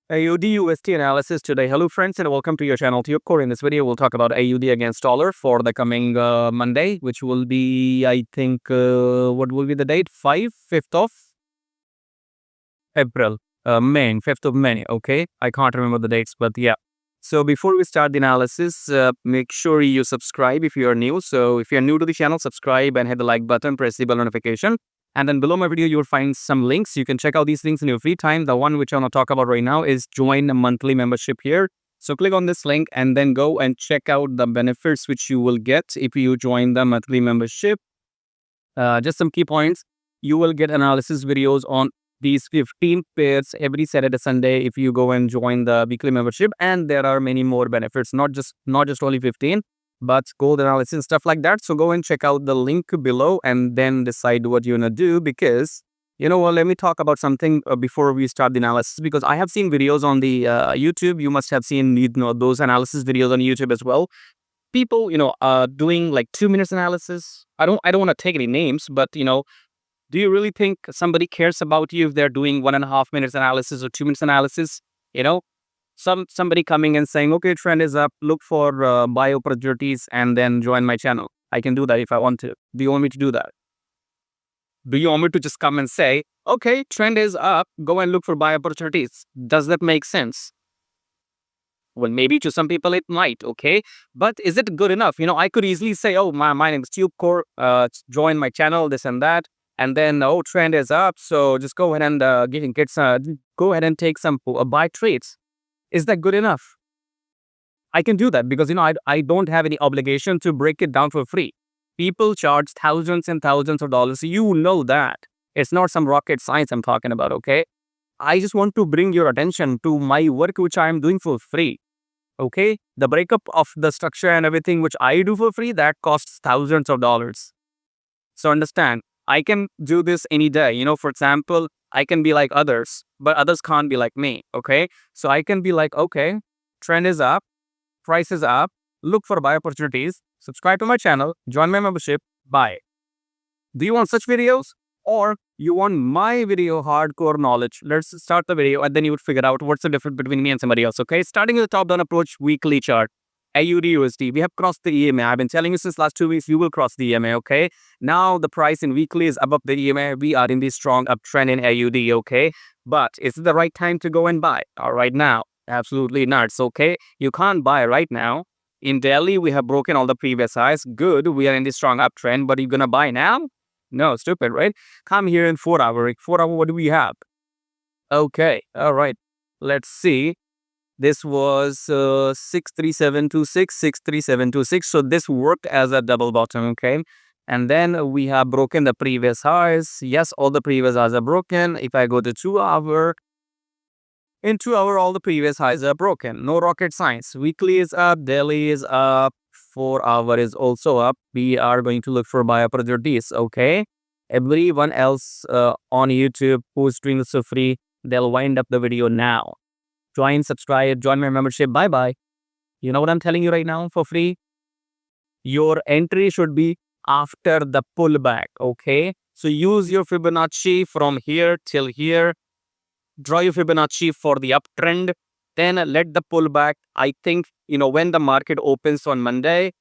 AUDUSD analysis today. Hello friends and welcome to your channel TubeCore. In this video, we'll talk about AUD against dollar for the coming Monday, which will be, I think, what will be the date? 5th of April, May, 5th of May, okay? I can't remember the dates, but yeah. So before we start the analysis, make sure you subscribe if you are new. So if you're new to the channel, subscribe and hit the like button, press the bell notification. And then below my video, you will find some links. You can check out these links in your free time. The one which I want to talk about right now is join a monthly membership here. So click on this link and then go and check out the benefits which you will get if you join the monthly membership. Just some key points. You will get analysis videos on these 15 pairs every Saturday, Sunday if you go and join the weekly membership. And there are many more benefits, not just only 15. But gold analysis and stuff like that. So go and check out the link below and then decide what you're gonna do, because you know what, let me talk about something before we start the analysis, because I have seen videos on the YouTube. You must have seen those analysis videos on YouTube as well. People doing like 2 minutes analysis. I don't want to take any names, but do you really think somebody cares about you if they're doing 1.5 minutes analysis or 2 minutes analysis? Somebody coming and saying, okay, trend is up, look for buy opportunities and then join my channel. I can do that if I want to. Do you want me to do that? Do you want me to just come and say, okay, trend is up, go and look for buy opportunities? Does that make sense? Well, maybe to some people it might, okay? But is it good enough? I could easily say, oh, my name is TubeCore, join my channel, this and that. And then, oh, trend is up, so just go ahead and go ahead and take some buy trades. Is that good enough? I can do that because, I don't have any obligation to break it down for free. People charge thousands and thousands of dollars. You know that. It's not some rocket science I'm talking about, okay? I just want to bring your attention to my work which I am doing for free, okay? The breakup of the structure and everything which I do for free, that costs thousands of dollars. So understand, I can do this any day. For example, I can be like others, but others can't be like me, okay? So I can be like, okay, trend is up, price is up, look for buy opportunities, subscribe to my channel, join my membership, buy. Do you want such videos? Or you want my video hardcore knowledge? Let's start the video and then you would figure out what's the difference between me and somebody else, okay? Starting with the top-down approach weekly chart. AUDUSD, we have crossed the EMA. I've been telling you since last 2 weeks, you will cross the EMA, okay? Now the price in weekly is above the EMA. We are in the strong uptrend in AUD, okay? But is it the right time to go and buy? Right now, absolutely not, okay? You can't buy right now. In Delhi, we have broken all the previous highs. Good, we are in the strong uptrend, but are you gonna buy now? No, stupid, right? Come here in 4 hour. 4 hour, what do we have? Okay, all right. Let's see. This was 63726, 63726. So this worked as a double bottom, okay? And then we have broken the previous highs. Yes, all the previous highs are broken. If I go to 2 hour, in 2 hour, all the previous highs are broken. No rocket science. Weekly is up, daily is up, 4 hour is also up. We are going to look for buy opportunities, okay? Everyone else on YouTube who's doing this for free, they'll wind up the video now. Join, subscribe, join my membership, bye-bye. You know what I'm telling you right now for free? Your entry should be after the pullback, okay? So use your Fibonacci from here till here. Draw your Fibonacci for the uptrend. Then let the pullback, I think, when the market opens on Monday,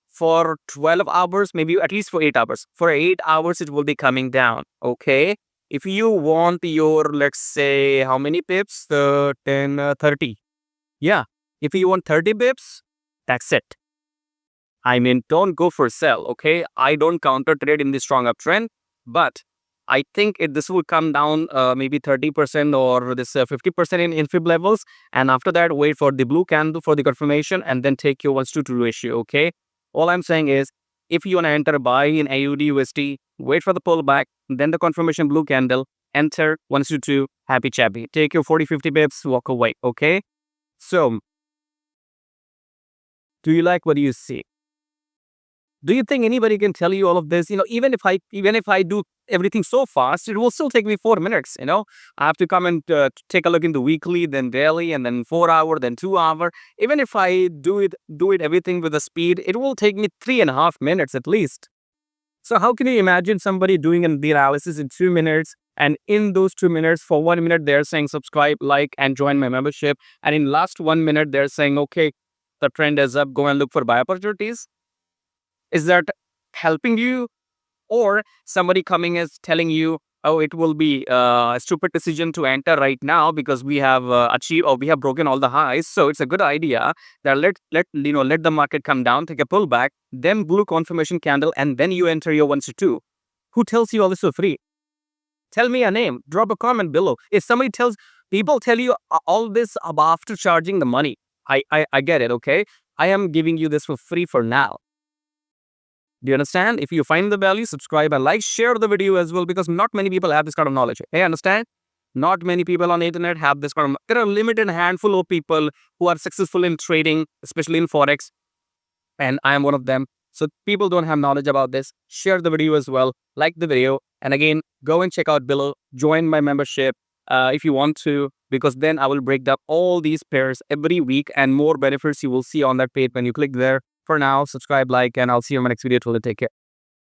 for 12 hours, maybe at least for 8 hours. For 8 hours, it will be coming down, okay? If you want your, let's say, how many pips? 10, 30. Yeah, if you want 30 pips, that's it. I mean, don't go for sell, okay? I don't counter trade in the strong uptrend, but I think this will come down maybe 30% or this 50% in fib levels. And after that, wait for the blue candle for the confirmation and then take your 1:2 ratio, okay? All I'm saying is, if you want to enter buy in AUDUSD, wait for the pullback, then the confirmation blue candle, enter 1:2, happy chappy. Take your 40-50 pips, walk away, okay? So, do you like what you see? Do you think anybody can tell you all of this? Even if I do everything so fast, it will still take me 4 minutes. I have to come and take a look in the weekly, then daily, and then 4 hour, then 2 hour. Even if I do it everything with the speed, it will take me 3.5 minutes at least. So how can you imagine somebody doing the analysis in 2 minutes And in those 2 minutes, for 1 minute, they're saying subscribe, like, and join my membership. And in last 1 minute, they're saying, okay, the trend is up, go and look for buy opportunities. Is that helping you? Or somebody coming is telling you, oh, it will be a stupid decision to enter right now because we have achieved or we have broken all the highs. So it's a good idea that let the market come down, take a pullback, then blue confirmation candle, and then you enter your 1 to 2. Who tells you all this for free? Tell me a name. Drop a comment below. If somebody people tell you all this after charging the money, I get it, okay? I am giving you this for free for now. Do you understand? If you find the value, subscribe and like, share the video as well, because not many people have this kind of knowledge. Hey, understand? Not many people on the internet have this kind of. There are a limited handful of people who are successful in trading, especially in Forex, and I am one of them. So people don't have knowledge about this. Share the video as well, like the video, and again, go and check out below. Join my membership if you want to, because then I will break down all these pairs every week, and more benefits you will see on that page when you click there. For now, subscribe, like, and I'll see you in my next video. Till then, take care.